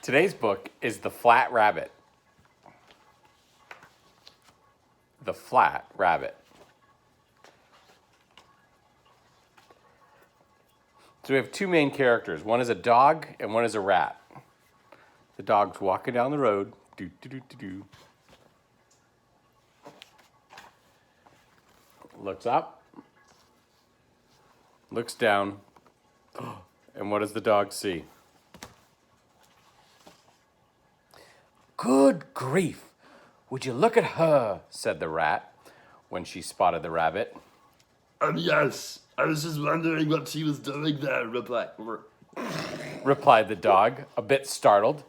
Today's book is The Flat Rabbit. The Flat Rabbit. So we have two main characters. One is a dog and one is a rat. The dog's walking down the road. Do, do, do, do, do. Looks up. Looks down. And what does the dog see? Good grief! Would you look at her, said the rat when she spotted the rabbit. Yes. I was just wondering what she was doing there, Replied the dog, a bit startled.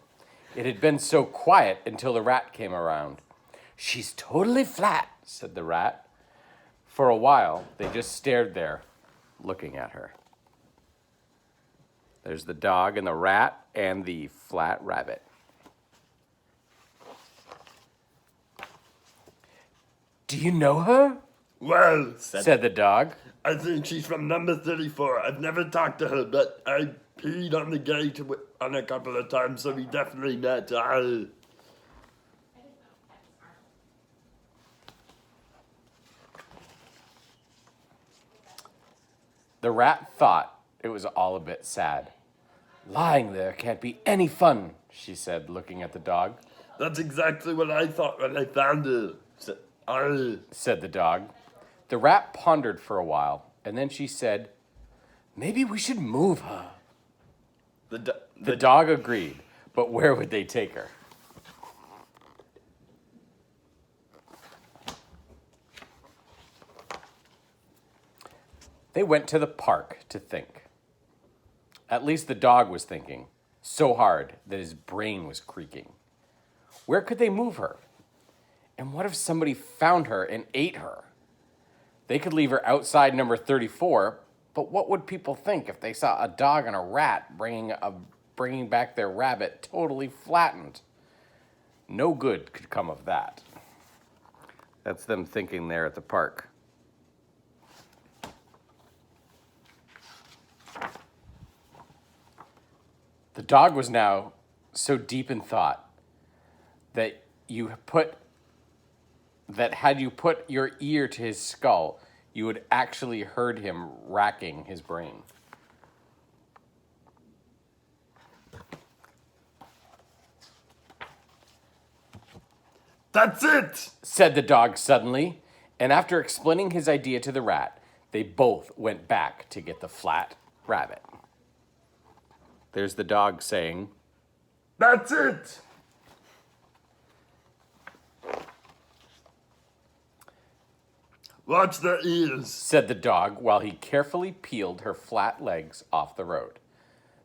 It had been so quiet until the rat came around. She's totally flat, said the rat. For a while, they just stared there, looking at her. There's the dog and the rat and the flat rabbit. Do you know her? Well, said the dog. I think she's from number 34. I've never talked to her, but I peed on the gate on a couple of times, so we definitely met. The rat thought it was all a bit sad. Lying there can't be any fun, she said, looking at the dog. That's exactly what I thought when I found her, said the dog. The rat pondered for a while, and then she said, maybe we should move her. The dog agreed, but where would they take her? They went to the park to think. At least the dog was thinking, so hard that his brain was creaking. Where could they move her? And what if somebody found her and ate her? They could leave her outside number 34, but what would people think if they saw a dog and a rat bringing back their rabbit totally flattened? No good could come of that. That's them thinking there at the park. The dog was now so deep in thought that had you put your ear to his skull, you would actually heard him racking his brain. That's it, said the dog suddenly, and after explaining his idea to the rat, they both went back to get the flat rabbit. There's the dog saying, that's it. Watch the ears, said the dog while he carefully peeled her flat legs off the road.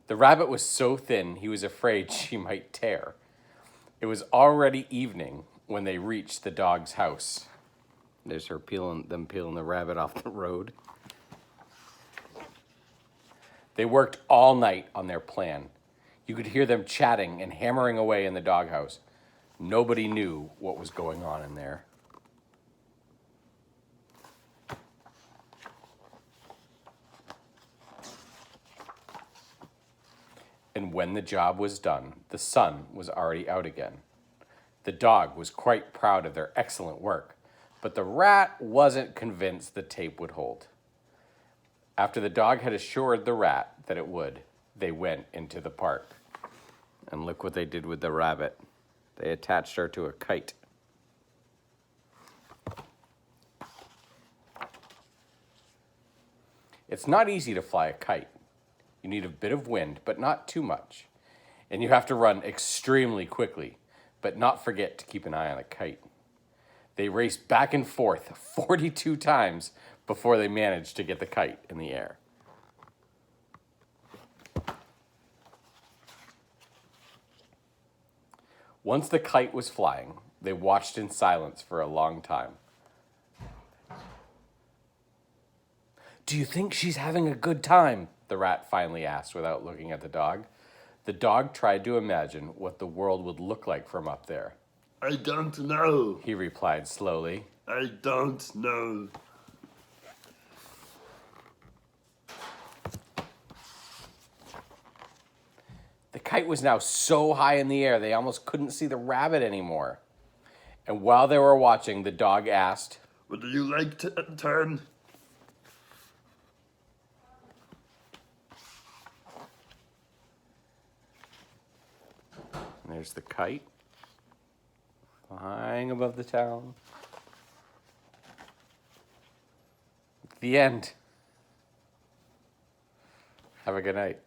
The rabbit was so thin he was afraid she might tear. It was already evening when they reached the dog's house. There's her peeling the rabbit off the road. They worked all night on their plan. You could hear them chatting and hammering away in the doghouse. Nobody knew what was going on in there. And when the job was done, the sun was already out again. The dog was quite proud of their excellent work, but the rat wasn't convinced the tape would hold. After the dog had assured the rat that it would, they went into the park. And look what they did with the rabbit. They attached her to a kite. It's not easy to fly a kite. You need a bit of wind, but not too much. And you have to run extremely quickly, but not forget to keep an eye on the kite. They raced back and forth 42 times before they managed to get the kite in the air. Once the kite was flying, they watched in silence for a long time. Do you think she's having a good time? The rat finally asked without looking at the dog. The dog tried to imagine what the world would look like from up there. I don't know, he replied slowly. I don't know. The kite was now so high in the air they almost couldn't see the rabbit anymore. And while they were watching, the dog asked, Would you like to turn? and there's the kite flying above the town. The end. Have a good night.